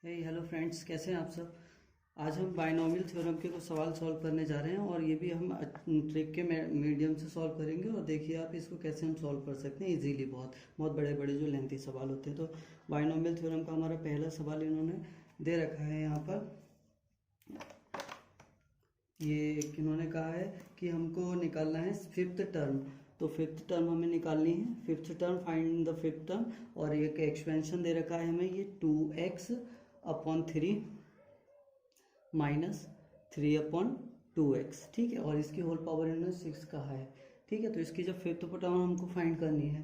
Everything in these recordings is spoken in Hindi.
हेलो फ्रेंड्स, कैसे हैं आप सब। आज हम बाइनोमियल थ्योरम के कुछ सवाल सॉल्व करने जा रहे हैं और ये भी हम ट्रिक के मीडियम से सॉल्व करेंगे। और देखिए आप इसको कैसे हम सॉल्व कर सकते हैं इजीली। बहुत बहुत बड़े बड़े जो लेंथी सवाल होते हैं। तो बाइनोमियल थ्योरम का हमारा पहला सवाल इन्होंने दे रखा है यहाँ पर। ये इन्होंने कहा है कि हमको निकालना है फिफ्थ टर्म। तो फिफ्थ टर्म हमें निकालनी है। Fifth term, find the fifth term. और एक एक्सपेंशन दे रखा है हमें, ये 2x/3 -3/2x। ठीक है, और इसकी होल पावर इन्होंने 6 कहा है। ठीक है, तो इसकी जब फिफ्थ टर्म हमको फाइंड करनी है।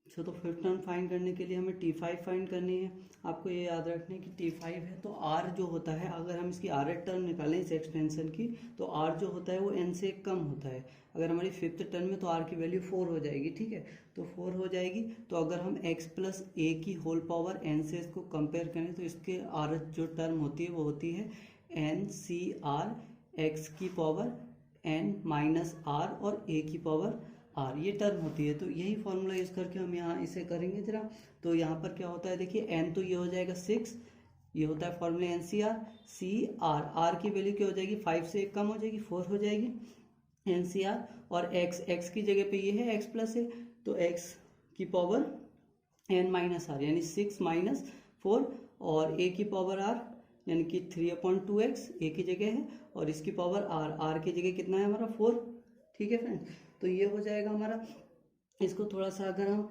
तो फिफ्थ टर्म फाइंड करने के लिए हमें T5 फाइंड करनी है। आपको ये याद रखना है कि T5 है तो R जो होता है, अगर हम इसकी R टर्म निकालें इस एक्सपेंशन की, तो R जो होता है वो N से कम होता है। अगर हमारी फिफ्थ टर्म में तो R की वैल्यू 4 हो जाएगी। ठीक है, तो 4 हो जाएगी। तो अगर हम x+a की होल पावर n से इसको कंपेयर करें तो इसके R जो टर्म होती है वो होती है NCR x की पावर n माइनस r और a की पावर r, ये टर्म होती है। तो यही फॉर्मूला यूज करके हम यहाँ इसे करेंगे जरा। तो यहाँ पर क्या होता है, देखिए n तो ये हो जाएगा 6, ये होता है फॉर्मूला NCR। r की वैल्यू क्या हो जाएगी, 5 से कम हो जाएगी, 4 हो जाएगी NCR। और x की जगह पे ये है x+a, तो x की पावर n माइनस r यानी 6 - 4, और a की पावर r यानी कि 3/2x a की जगह है, और इसकी पावर r की जगह कितना है हमारा 4। ठीक है फ्रेंड, तो ये हो जाएगा हमारा। इसको थोड़ा सा अगर हम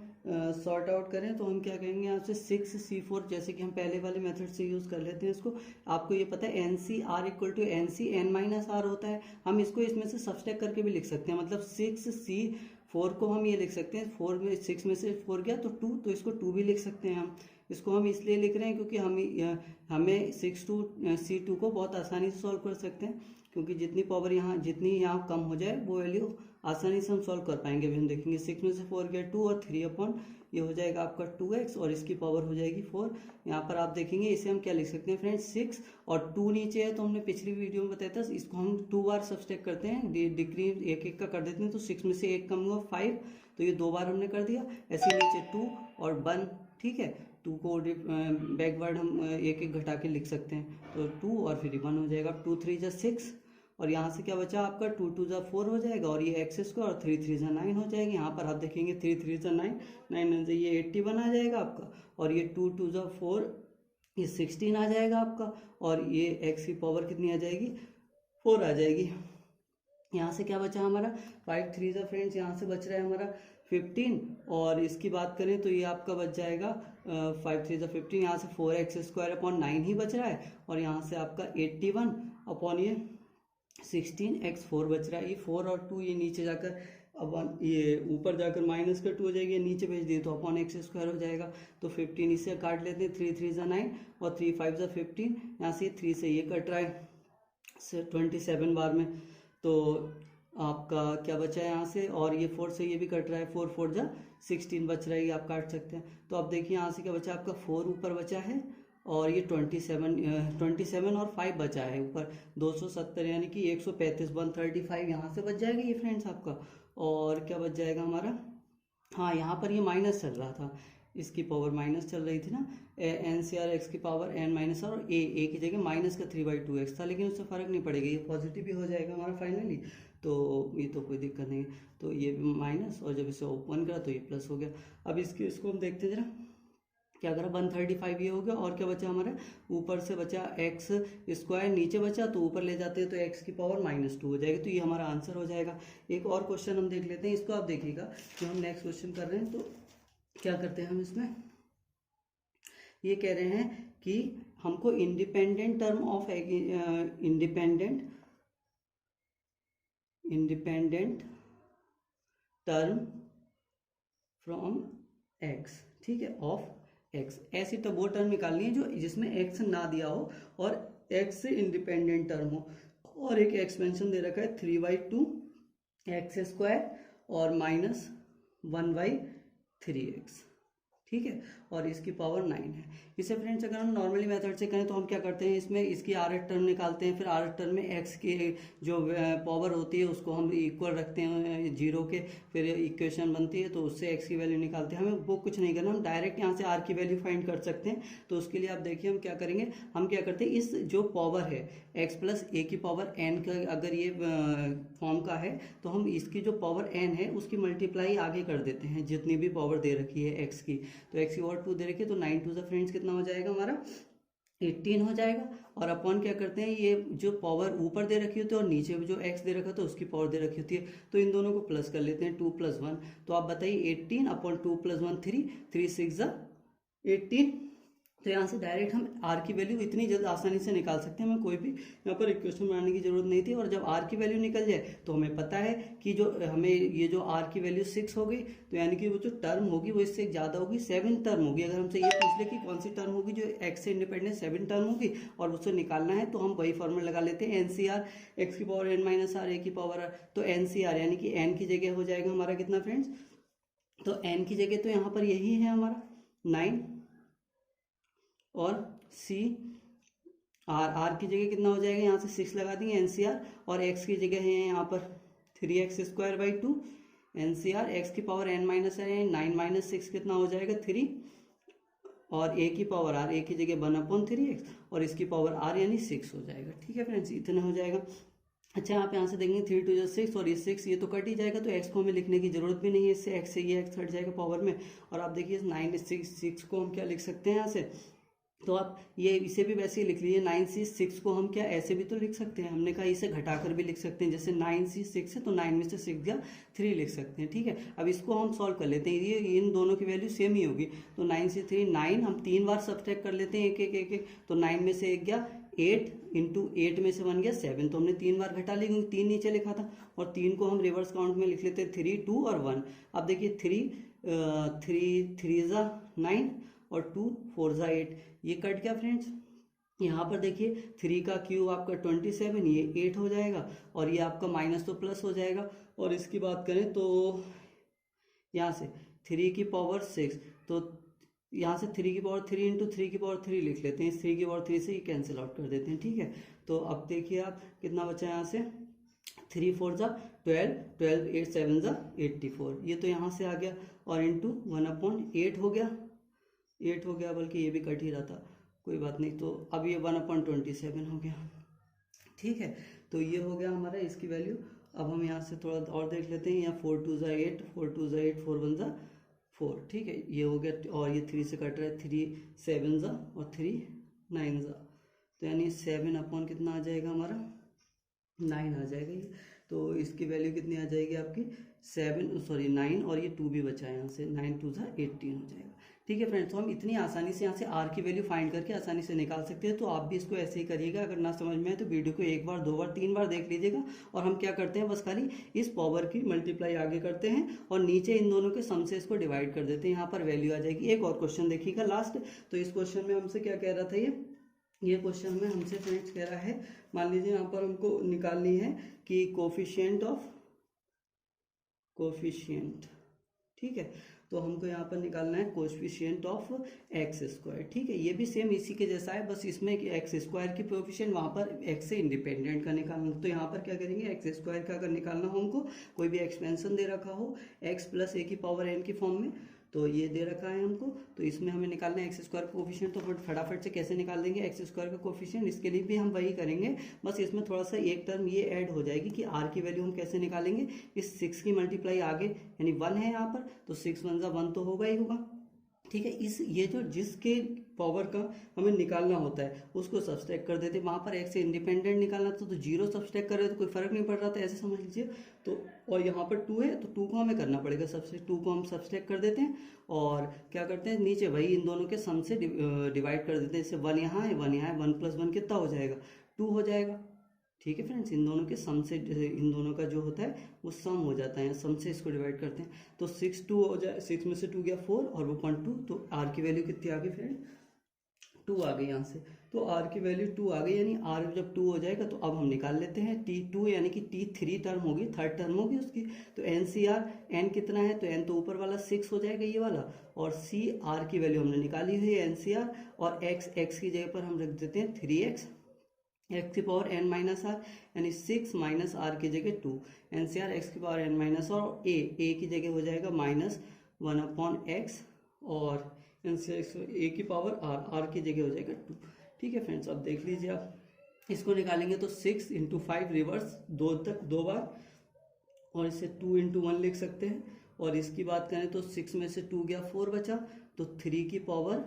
सॉर्ट आउट करें तो हम क्या कहेंगे यहाँ से 6c4, जैसे कि हम पहले वाले मेथड से यूज़ कर लेते हैं इसको। आपको ये पता है NCR = NC n minus r होता है। हम इसको इसमें से सब्सट्रैक्ट करके भी लिख सकते हैं, मतलब 6c4 को हम ये लिख सकते हैं, 4 में 6 में से 4 गया तो 2, तो इसको 2 भी लिख सकते हैं हम। इसको हम इसलिए लिख रहे हैं क्योंकि हमें 6c2 को बहुत आसानी से सॉल्व कर सकते हैं, क्योंकि जितनी यहाँ कम हो जाए वो वैल्यू आसानी से हम सॉल्व कर पाएंगे। अभी हम देखेंगे 6 में से 4 गया 2, और 3 ये हो जाएगा आपका 2x, और इसकी पावर हो जाएगी 4। यहाँ पर आप देखेंगे इसे हम क्या लिख सकते हैं फ्रेंड्स, 6 और 2 नीचे है, तो हमने पिछली वीडियो में बताया था इसको हम 2 बार सब्सट्रैक्ट करते हैं, डिक्रीज एक एक का कर देते हैं। तो 6 में से 1 कम हुआ 5, तो ये 2 बार हमने कर दिया। ऐसे नीचे 2 और 1। ठीक है, 2 को बैकवर्ड हम एक एक घटा के लिख सकते हैं, तो 2 और फिर 1 हो जाएगा। 2 3 × 6, और यहाँ से क्या बचा आपका 2 2 × 4 हो जाएगा, और ये x² और 3 3 × 9 हो जाएगी। यहाँ पर आप देखेंगे 3 3 × 9, 9 से ये 81 आ जाएगा आपका, और ये 2 2 × 4 ये 16 आ जाएगा आपका, और ये x की पावर कितनी आ जाएगी, 4 आ जाएगी। यहाँ से क्या बचा हमारा 5 3 फ्रेंड्स, यहाँ से बच रहा है हमारा 15, और इसकी बात करें तो ये आपका बच जाएगा 5 3 15, यहाँ से 4x² 9 ही बच रहा है, और यहाँ से आपका 81 अपॉन ये 16x4 बच रहा है। ये 4 और 2 ये नीचे जाकर अब ये ऊपर जाकर -2 हो जाएगी, नीचे भेज दिए तो अपॉन x² हो जाएगा। तो 15 इससे काट लेते हैं, 3 3 × 9 और 3 5 × 15, यहाँ से 3 से ये कट रहा है 27 बार में। तो आपका क्या बचा है यहाँ से, और ये 4 से ये भी कट रहा है, 4 4 × 16 बच रहा है, ये आप काट सकते हैं। तो अब देखिए यहाँ से क्या बचा आपका 4 ऊपर बचा है, और ये 27 और 5 बचा है ऊपर, 270 यानी कि 135 135 यहाँ से बच जाएगा ये फ्रेंड्स आपका। और क्या बच जाएगा हमारा, हाँ यहाँ पर ये माइनस चल रहा था, इसकी पावर माइनस चल रही थी ना, NCR x की पावर n माइनस r, और a की जगह -3/2x था, लेकिन उससे फ़र्क नहीं पड़ेगा, ये पॉजिटिव भी हो जाएगा हमारा फाइनली। तो ये तो कोई दिक्कत नहीं है, तो ये माइनस, और जब इसे ओपन करा तो ये प्लस हो गया। अब इसको हम देखते जरा क्या करा, 135 ये हो गया, और क्या बचा हमारा, ऊपर से बचा x², नीचे बचा तो ऊपर ले जाते हैं तो x की पावर -2 हो जाएगी, तो ये हमारा आंसर हो जाएगा। एक और क्वेश्चन हम देख लेते हैं, इसको आप देखिएगा जो हम नेक्स्ट क्वेश्चन कर रहे हैं। तो क्या करते हैं हम इसमें, ये कह रहे हैं कि हमको independent term of independent term from x, ठीक है, ऑफ x, ऐसी तो वो टर्म निकालनी है जो जिसमें x ना दिया हो और x से इंडिपेंडेंट टर्म हो। और एक एक्सपेंशन दे रखा है 3/2x² और -1/3x। ठीक है, और इसकी पावर 9 है। इसे फ्रेंड्स अगर हम नॉर्मली मेथड से करें तो हम क्या करते हैं, इसमें इसकी rth टर्म निकालते हैं, फिर rth टर्म में x की जो पावर होती है उसको हम इक्वल रखते हैं 0 के, फिर इक्वेशन बनती है तो उससे x की वैल्यू निकालते हैं। हमें वो कुछ नहीं करना, हम डायरेक्ट यहाँ से r की वैल्यू फाइंड कर सकते हैं। तो उसके लिए आप देखिए हम क्या करेंगे, हम क्या करते हैं, इस जो पावर है x प्लस a की पावर n का अगर ये फॉर्म का है तो हम इसकी जो पावर n है उसकी मल्टीप्लाई आगे कर देते हैं जितनी भी पावर दे रखी है x की। तो x की पावर 2 दे रखी है तो 9 टू द फ्रेंड्स कितना हो जाएगा हमारा 18 हो जाएगा। और अपॉन क्या करते हैं, ये जो पावर ऊपर दे रखी होती है और नीचे जो x दे रखा था उसकी पावर दे रखी होती है, तो इन दोनों को प्लस कर लेते हैं 2 + 1। तो आप बताइए 18 अपॉन 2 + 1 3, 3 6 18। तो यहाँ से डायरेक्ट हम r की वैल्यू इतनी जल्द आसानी से निकाल सकते हैं, हमें कोई भी यहाँ पर इक्वेशन बनाने की जरूरत नहीं थी। और जब r की वैल्यू निकल जाए तो हमें पता है कि जो हमें ये जो r की वैल्यू 6 हो गई, तो यानी कि वो जो टर्म होगी वो इससे ज़्यादा होगी, 7 टर्म होगी। अगर हमसे ये पूछ ले कि कौन सी टर्म होगी जो x से इंडिपेंडेंट 7 टर्म होगी और उससे निकालना है, तो हम वही फॉर्मूला लगा लेते हैं NCR, x की पावर n - r a की पावर r। तो NCR यानी कि n की जगह हो जाएगा हमारा कितना फ्रेंड्स, तो n की जगह तो यहाँ पर यही है हमारा 9, और सी आर की जगह कितना हो जाएगा, यहाँ से 6 लगा देंगे NCR, और x की जगह है यहाँ पर 3x² 2 NCR, x की पावर n - r 9 - 6 कितना हो जाएगा 3, और a की पावर r, a की जगह 1/3x, और इसकी पावर r यानी 6 हो जाएगा। ठीक है फ्रेंड्स, इतना हो जाएगा। अच्छा, आप यहाँ से देखेंगे 3 × 2 = 6, और ये 6 ये तो कट ही जाएगा, तो x को हमें लिखने की जरूरत भी नहीं है, इससे x से ये x हट जाएगा पावर में। और आप देखिए 9 6 को हम क्या लिख सकते हैं यहाँ से, तो आप ये इसे भी वैसे ही लिख लीजिए 9c 6 को हम क्या ऐसे भी तो लिख सकते हैं, हमने कहा इसे घटाकर भी लिख सकते हैं, जैसे 9c 6 है तो 9 में से 6 गया 3 लिख सकते हैं। ठीक है, अब इसको हम सॉल्व कर लेते हैं, ये इन दोनों की वैल्यू सेम ही होगी, तो 9c 3 9, हम 3 बार सब्सट्रैक्ट कर लेते हैं एक एक, तो 9 में से 1 गया 8, इंटू 8 में से 1 गया 7, तो हमने 3 बार घटा ली क्योंकि 3 नीचे लिखा था, और 3 को हम रिवर्स काउंट में लिख लेते हैं 3 2 और 1। अब देखिए 3 3 = 9 और 2 4 = 8, ये कट गया फ्रेंड्स। यहाँ पर देखिए 3 का क्यूब आपका 27, ये 8 हो जाएगा, और ये आपका माइनस तो प्लस हो जाएगा। और इसकी बात करें तो यहाँ से 3 की पावर 6, तो यहाँ से 3 की पावर 3 × 3 की पावर 3 लिख लेते हैं, इस 3 की पावर 3 से ही कैंसिल आउट कर देते हैं। ठीक है, तो अब देखिए आप कितना बचा यहाँ से, 3 4 = 12, 12 8 7 = 84, ये तो यहाँ से आ गया, और इंटू 1/8 हो गया, 8 हो गया, बल्कि ये भी कट ही रहा था, कोई बात नहीं। तो अब ये 1/27 हो गया। ठीक है, तो ये हो गया हमारा इसकी वैल्यू। अब हम यहाँ से थोड़ा और देख लेते हैं, यहाँ 4 2 = 8, 4 2 = 8, 4 1 = 4। ठीक है, ये हो गया, और ये 3 से कट रहा है, 3 7 और 3 9, तो यानी 7 कितना आ जाएगा हमारा 9 आ जाएगा ये। तो इसकी वैल्यू कितनी आ जाएगी आपकी 9, और ये 2 भी बचा है, यहाँ से 9 2 = 18 हो जाएगा। ठीक है फ्रेंड्स, तो हम इतनी आसानी से यहाँ से r की वैल्यू फाइंड करके आसानी से निकाल सकते हैं। तो आप भी इसको ऐसे ही करिएगा, अगर ना समझ में आए तो वीडियो को 1 बार 2 बार 3 बार देख लीजिएगा। और हम क्या करते हैं, बस खाली इस पावर की मल्टीप्लाई आगे करते हैं और नीचे इन दोनों के सम से इसको डिवाइड कर देते हैं, यहाँ पर वैल्यू आ जाएगी। एक और क्वेश्चन देखिएगा लास्ट, तो इस क्वेश्चन में हमसे क्या कह रहा था, ये क्वेश्चन में हमसे फ्रेंड्स कह रहा है, मान लीजिए यहाँ पर हमको निकालनी है कि कोफिशिएंट, ठीक है, तो हमको यहाँ पर निकालना है कोफिशिएंट ऑफ x²। ठीक है, ये भी सेम इसी के जैसा है, बस इसमें x² की कोफिशिएंट वहाँ पर x से इंडिपेंडेंट का निकालना। तो यहाँ पर क्या करेंगे, x² का अगर निकालना हो हमको, कोई भी एक्सपेंशन दे रखा हो x + a की पावर n की फॉर्म में, तो ये दे रखा है हमको, तो इसमें हमें निकालना है x² का कोफिशिएंट। तो फटाफट से कैसे निकाल देंगे x² का कोफिशिएंट, इसके लिए भी हम वही करेंगे, बस इसमें थोड़ा सा एक टर्म ये ऐड हो जाएगी कि r की वैल्यू हम कैसे निकालेंगे, इस 6 की मल्टीप्लाई आगे, यानी 1 है यहाँ पर, तो 6 1 = 1 तो होगा ही होगा। ठीक है, ये जो जिसके पावर का हमें निकालना होता है उसको सब्सट्रैक्ट कर देते हैं, वहाँ पर x से इंडिपेंडेंट निकालना था तो 0 सब्सट्रैक्ट कर रहे तो कोई फर्क नहीं पड़ रहा था, ऐसे समझ लीजिए। तो और यहाँ पर 2 है तो 2 को हमें करना पड़ेगा, सबसे 2 को हम सब्सट्रैक्ट कर देते हैं और क्या करते हैं, नीचे वही इन दोनों के सम से डिवाइड कर देते हैं। जैसे 1 यहाँ है 1 यहाँ है, 1 + 1 कितना हो जाएगा 2 हो जाएगा। ठीक है फ्रेंड्स, इन दोनों के सम से, इन दोनों का जो होता है वो सम हो जाता है, सम से इसको डिवाइड करते हैं, तो 6 2 हो जाए, 6 में से 2 गया 4 और वो 0.2, तो r की वैल्यू कितनी आ गई फ्रेंड 2 आ गई यहाँ से, तो r की वैल्यू 2 आ गई, यानी r जब 2 हो जाएगा तो अब हम निकाल लेते हैं t2 यानी कि t3 टर्म होगी, थर्ड टर्म होगी उसकी। तो NCR n कितना है, तो n तो ऊपर वाला 6 हो जाएगा ये वाला, और c r की वैल्यू हमने निकाली हुई है NCR, और x की जगह पर हम रख देते हैं 3x, x की पावर n माइनस आर यानी 6 माइनस आर की जगह 2, NCR x की पावर n माइनस आर, और a की जगह हो जाएगा -1/x, और a की पावर r की जगह हो जाएगा 2। ठीक है फ्रेंड्स, अब देख लीजिए आप इसको निकालेंगे तो 6 × 5 रिवर्स 2 तक 2 बार, और इसे 2 × 1 लिख सकते हैं। और इसकी बात करें तो 6 में से 2 गया 4 बचा, तो 3 की पावर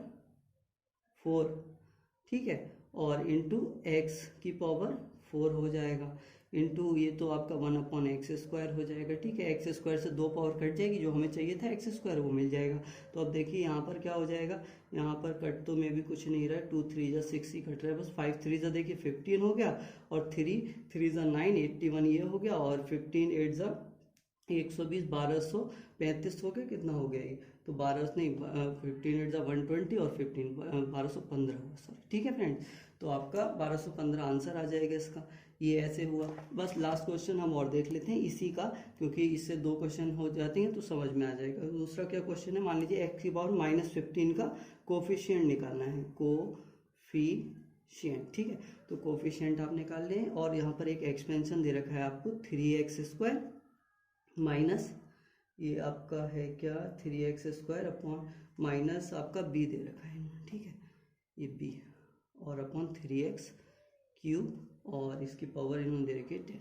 4, ठीक है, और इंटू x की पावर 4 हो जाएगा, इंटू ये तो आपका 1/x² हो जाएगा। ठीक है, x² से 2 पावर कट जाएगी, जो हमें चाहिए था x² वो मिल जाएगा। तो अब देखिए यहाँ पर क्या हो जाएगा, यहाँ पर कट तो में भी कुछ नहीं रहा है, 2 3 जा 6 ही कट रहा है बस, 5 3 जा देखिए 15 हो गया, और 3 3 जा 9 81 ये हो गया, और 15 8 जा 120 1235 हो गया, कितना हो गया ये, तो 12 नहीं 15 8 जा 120, और 15 1215 हुआ सॉरी। ठीक है फ्रेंड्स, तो आपका 1215 आंसर आ जाएगा इसका। ये ऐसे हुआ। बस लास्ट क्वेश्चन हम और देख लेते हैं इसी का, क्योंकि इससे 2 क्वेश्चन हो जाते हैं तो समझ में आ जाएगा। दूसरा क्या क्वेश्चन है, मान लीजिए x की पावर -15 का कोफिशिएंट निकालना है, कोफिशिएंट। ठीक है, तो कोफिशिएंट आप निकाल लें, और यहाँ पर एक एक्सपेंशन दे रखा है आपको 3x² माइनस ये आपका है क्या 3x² अपॉन माइनस आपका b दे रखा है, ठीक है, ये b, और अपॉन 3x³ और इसकी पावर इन्होंने दे रखी है 10।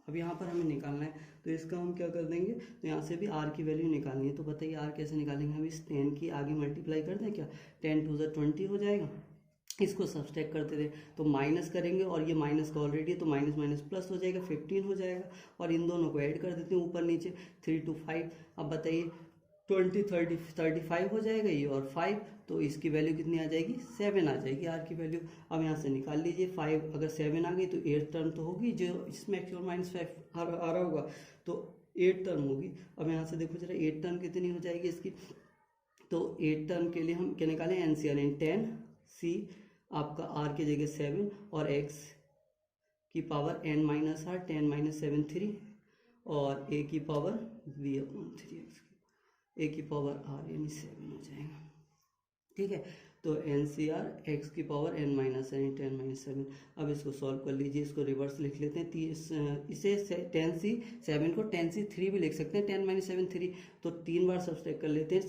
अब यहाँ पर हमें निकालना है, तो इसका हम क्या कर देंगे, तो यहाँ से भी r की वैल्यू निकालनी है। तो बताइए r कैसे निकालेंगे, हम इस 10 की आगे मल्टीप्लाई कर दें क्या, 10 2 जा 20 हो जाएगा, इसको सब्सट्रैक्ट करते थे तो माइनस करेंगे, और ये माइनस का ऑलरेडी है तो माइनस माइनस प्लस हो जाएगा, 15 हो जाएगा, और इन दोनों को ऐड कर देते हैं ऊपर नीचे 3 2 5। अब बताइए 20 30 35 हो जाएगा ये, और 5, तो इसकी वैल्यू कितनी आ जाएगी, 7 आ जाएगी आर की वैल्यू। अब यहाँ से निकाल लीजिए 5 अगर 7 आ गई तो 8 टर्म तो होगी, जो इसमें एक्चुअल -5 आ रहा होगा तो 8 टर्म होगी। अब यहाँ से देखो जरा 8 टर्म कितनी हो जाएगी इसकी, तो 8 टर्म के लिए हम क्या निकालें, NCR इन 10, C आपका r की जगह 7, और x की पावर n माइनस r 10 - 7 3, और a की पावर v/3x, a की पावर r यानी 7 हो जाएगा। ठीक है, तो NCR x की पावर n माइनस यानी 10 - 7। अब इसको सॉल्व कर लीजिए, इसको रिवर्स लिख लेते हैं, इसे 10c 7 को 10c 3 भी लिख सकते हैं, 10 - 7 3, तो 3 बार सब्सट्रैक्ट कर लेते हैं,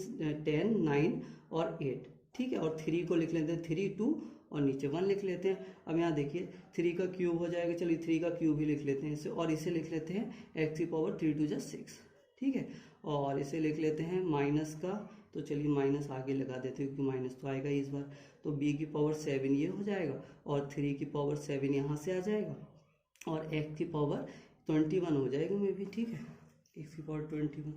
10 9 और 8। ठीक है, और 3 को लिख लेते हैं 3 2 और नीचे 1 लिख लेते हैं। अब यहाँ देखिए 3 का क्यूब हो जाएगा, चलिए 3 का क्यूब ही लिख लेते हैं इसे, और इसे लिख लेते हैं x की पावर 3 2 जा 6। ठीक है, और इसे लिख लेते हैं माइनस का, तो चलिए माइनस आगे लगा देते हैं क्योंकि माइनस तो आएगा इस बार, तो b की पावर 7 ये हो जाएगा, और 3 की पावर 7 यहाँ से आ जाएगा, और x की पावर 21 हो जाएगा में भी। ठीक है, x की पावर 21,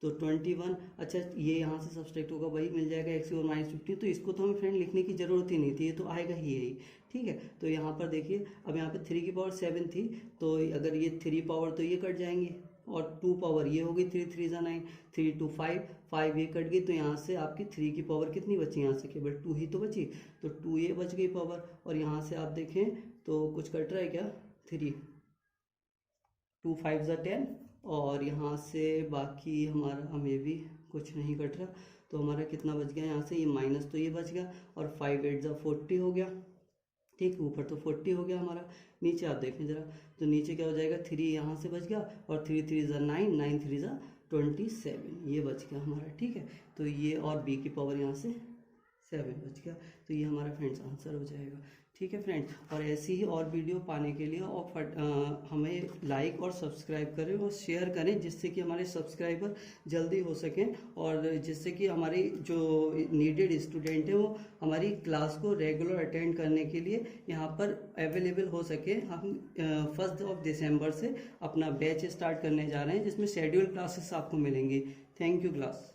तो 21, अच्छा ये यहाँ से सब्सट्रैक्ट होगा वही मिल जाएगा x की पावर -15, तो इसको तो हमें फ्रेंड लिखने की ज़रूरत ही नहीं थी, ये तो आएगा ही यही। ठीक है, तो यहाँ पर देखिए अब यहाँ पे 3 की पावर 7 थी, तो अगर ये 3 पावर तो ये कट जाएंगे, और 2 पावर ये होगी 3 3 जा 9, 3 2 5 5 ये कट गई, तो यहाँ से आपकी 3 की पावर कितनी बची, यहाँ से केवल 2 ही तो बची, तो 2 ये बच गई पावर, और यहाँ से आप देखें तो कुछ कट रहा है क्या, 3 2 5 जा 10, और यहाँ से बाकी हमारा हमें भी कुछ नहीं कट रहा, तो हमारा कितना बच गया, यहाँ से ये माइनस तो ये बच गया, और 5 8 जा 40 हो गया। ठीक, ऊपर तो 40 हो गया हमारा, नीचे आप देखें जरा, तो नीचे क्या हो जाएगा, 3 यहाँ से बच गया, और 3 3 जा 9 9 3 जा 27 ये बच गया हमारा। ठीक है, तो ये और b की पावर यहाँ से 7 बच गया, तो ये हमारा फ्रेंड्स आंसर हो जाएगा। ठीक है फ्रेंड्स, और ऐसी ही और वीडियो पाने के लिए और हमें लाइक और सब्सक्राइब करें और शेयर करें, जिससे कि हमारे सब्सक्राइबर जल्दी हो सकें, और जिससे कि हमारी जो नीडेड स्टूडेंट हैं वो हमारी क्लास को रेगुलर अटेंड करने के लिए यहाँ पर अवेलेबल हो सके। हम 1 दिसंबर से अपना बैच स्टार्ट करने जा रहे हैं, जिसमें शेड्यूल क्लासेस आपको मिलेंगी। Thank you class.